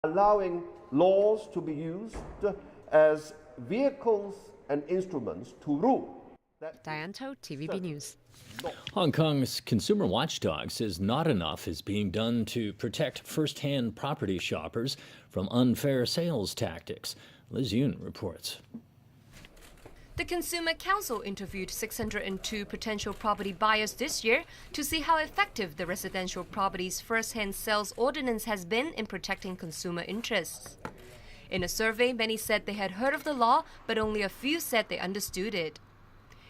allowing laws to be used as vehicles and instruments to rule. Diane To, TVB News. Hong Kong's consumer watchdog says not enough is being done to protect first-hand property shoppers from unfair sales tactics. Liz Yoon reports. The Consumer Council interviewed 602 potential property buyers this year to see how effective the residential properties first-hand sales ordinance has been in protecting consumer interests. In a survey, many said they had heard of the law, but only a few said they understood it.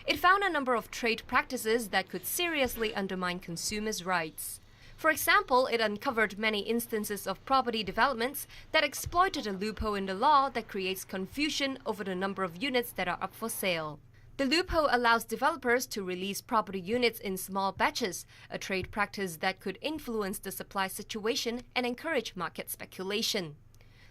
It found a number of trade practices that could seriously undermine consumers' rights. For example, it uncovered many instances of property developments that exploited a loophole in the law that creates confusion over the number of units that are up for sale. The loophole allows developers to release property units in small batches, a trade practice that could influence the supply situation and encourage market speculation.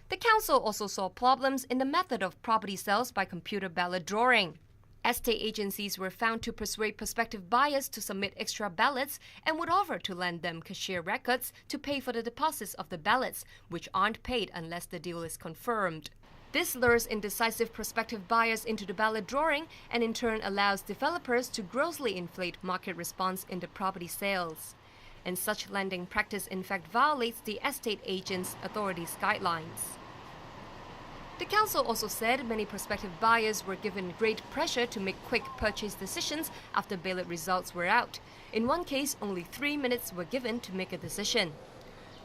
The council also saw problems in the method of property sales by computer ballot drawing. Estate agencies were found to persuade prospective buyers to submit extra ballots and would offer to lend them cashier records to pay for the deposits of the ballots, which aren't paid unless the deal is confirmed. This lures indecisive prospective buyers into the ballot drawing and in turn allows developers to grossly inflate market response into property sales. And such lending practice in fact violates the estate agents' authorities' guidelines. The council also said many prospective buyers were given great pressure to make quick purchase decisions after ballot results were out. In one case, only 3 minutes were given to make a decision.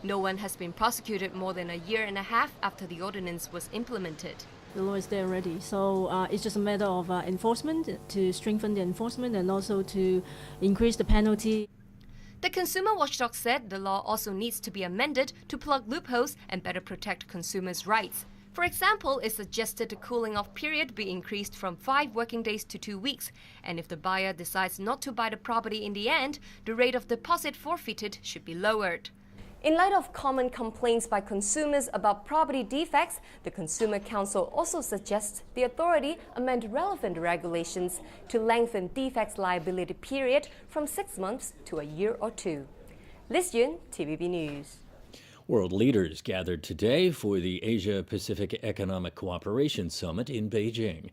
No one has been prosecuted more than a year and a half after the ordinance was implemented. The law is there already, so it's just a matter of enforcement, to strengthen the enforcement and also to increase the penalty. The consumer watchdog said the law also needs to be amended to plug loopholes and better protect consumers' rights. For example, it suggested the cooling-off period be increased from 5 working days to 2 weeks, and if the buyer decides not to buy the property in the end, the rate of deposit forfeited should be lowered. In light of common complaints by consumers about property defects, the Consumer Council also suggests the authority amend relevant regulations to lengthen defects liability period from 6 months to a year or 2. Liz Yun, TVB News. World leaders gathered today for the Asia-Pacific Economic Cooperation Summit in Beijing.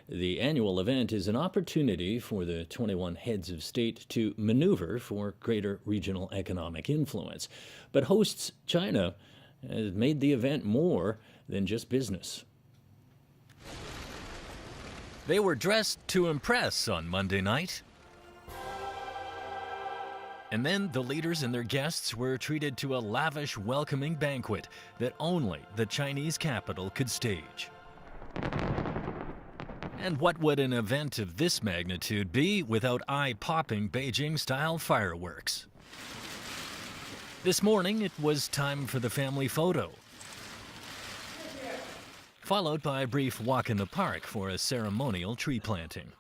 The annual event is an opportunity for the 21 heads of state to maneuver for greater regional economic influence. But hosts China has made the event more than just business. They were dressed to impress on Monday night. And then the leaders and their guests were treated to a lavish welcoming banquet that only the Chinese capital could stage. And what would an event of this magnitude be without eye-popping Beijing-style fireworks? This morning, it was time for the family photo, followed by a brief walk in the park for a ceremonial tree planting.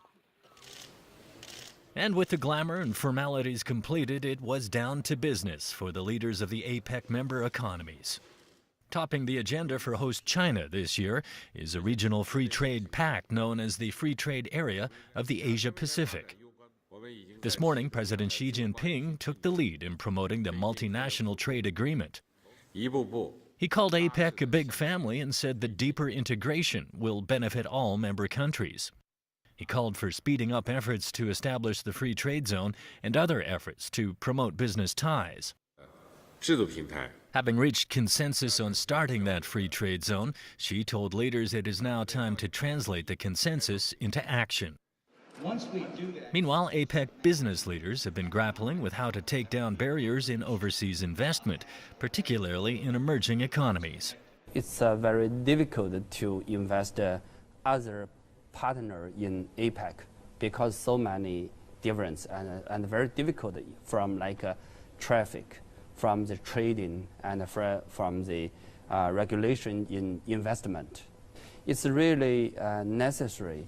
And with the glamour and formalities completed, it was down to business for the leaders of the APEC member economies. Topping the agenda for host China this year is a regional free trade pact known as the Free Trade Area of the Asia-Pacific. This morning, President Xi Jinping took the lead in promoting the multinational trade agreement. He called APEC a big family and said that deeper integration will benefit all member countries. He called for speeding up efforts to establish the free trade zone and other efforts to promote business ties. Having reached consensus on starting that free trade zone, Xi told leaders it is now time to translate the consensus into action. Meanwhile, APEC business leaders have been grappling with how to take down barriers in overseas investment, particularly in emerging economies. It's very difficult to invest other partner in APEC because so many difference and very difficult from traffic, from the trading and from the regulation in investment. It's really necessary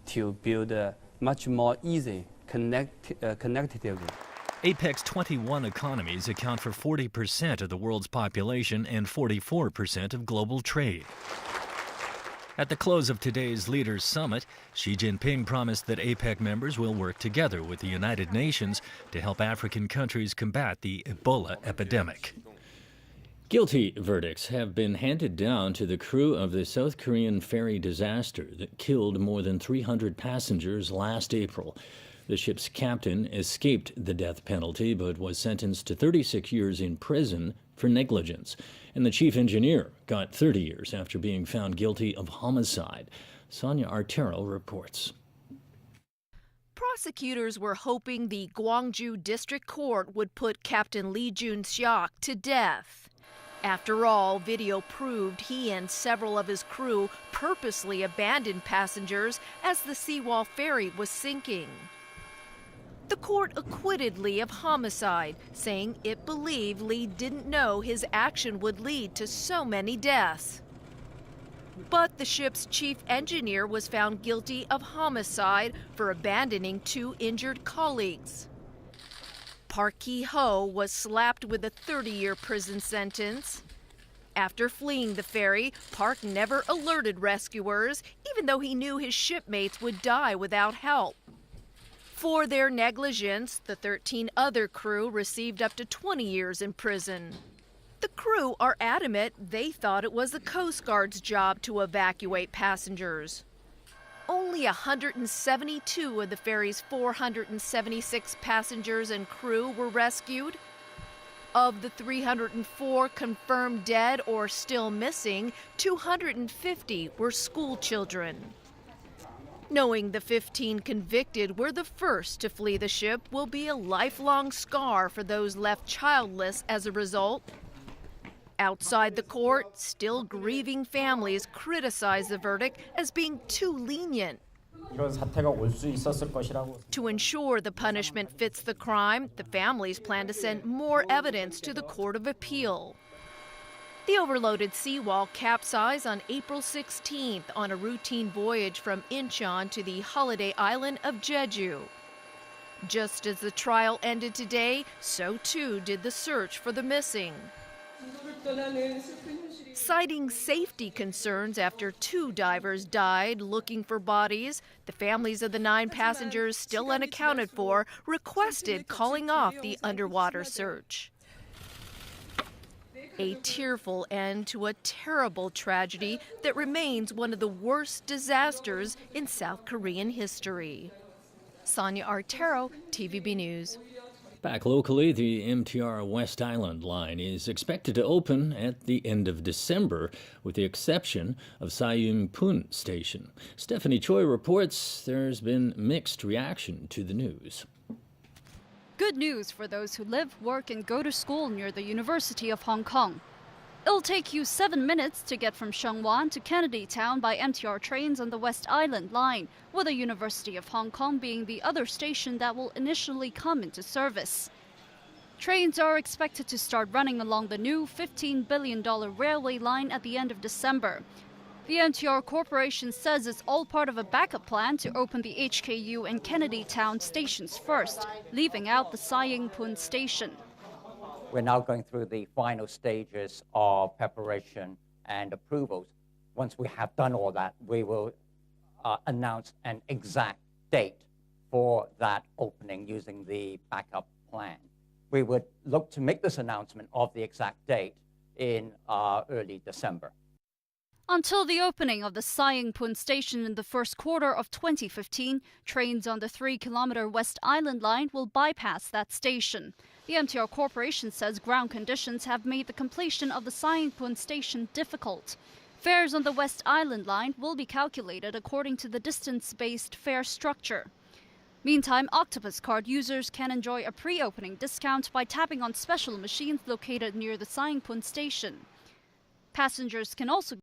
to build a much more easy connectivity. APEC's 21 economies account for 40% of the world's population and 44% of global trade. At the close of today's Leaders Summit, Xi Jinping promised that APEC members will work together with the United Nations to help African countries combat the Ebola epidemic. Guilty verdicts have been handed down to the crew of the South Korean ferry disaster that killed more than 300 passengers last April. The ship's captain escaped the death penalty but was sentenced to 36 years in prison for negligence. And the chief engineer got 30 years after being found guilty of homicide. Sonia Artero reports. Prosecutors were hoping the Gwangju District Court would put Captain Lee Jun-seok to death. After all, video proved he and several of his crew purposely abandoned passengers as the Seawall ferry was sinking. The court acquitted Lee of homicide, saying it believed Lee didn't know his action would lead to so many deaths. But the ship's chief engineer was found guilty of homicide for abandoning 2 injured colleagues. Park Ki-ho was slapped with a 30-year prison sentence. After fleeing the ferry, Park never alerted rescuers, even though he knew his shipmates would die without help. For their negligence, the 13 other crew received up to 20 years in prison. The crew are adamant they thought it was the Coast Guard's job to evacuate passengers. Only 172 of the ferry's 476 passengers and crew were rescued. Of the 304 confirmed dead or still missing, 250 were school children. Knowing the 15 convicted were the first to flee the ship will be a lifelong scar for those left childless as a result. Outside the court, still grieving families criticize the verdict as being too lenient. To ensure the punishment fits the crime, the families plan to send more evidence to the Court of Appeal. The overloaded Seawall capsized on April 16th on a routine voyage from Incheon to the holiday island of Jeju. Just as the trial ended today, so too did the search for the missing. Citing safety concerns after 2 divers died looking for bodies, the families of the 9 passengers still unaccounted for requested calling off the underwater search. A tearful end to a terrible tragedy that remains one of the worst disasters in South Korean history. Sonia Artero, TVB News. Back locally, the MTR West Island line is expected to open at the end of December, with the exception of Sayung-pun Station. Stephanie Choi reports there's been mixed reaction to the news. Good news for those who live, work, and go to school near the University of Hong Kong. It'll take you 7 minutes to get from Sheungwan to Kennedy Town by MTR trains on the West Island line, with the University of Hong Kong being the other station that will initially come into service. Trains are expected to start running along the new $15 billion railway line at the end of December. The MTR Corporation says it's all part of a backup plan to open the HKU and Kennedy Town stations first, leaving out the Sayung-pun station. We're now going through the final stages of preparation and approvals. Once we have done all that, we will announce an exact date for that opening using the backup plan. We would look to make this announcement of the exact date in early December. Until the opening of the Sayung-pun station in the first quarter of 2015, trains on the 3-kilometer West Island line will bypass that station. The MTR Corporation says ground conditions have made the completion of the Sayung-pun station difficult. Fares on the West Island line will be calculated according to the distance-based fare structure. Meantime, Octopus card users can enjoy a pre-opening discount by tapping on special machines located near the Sayung-pun station. Passengers can also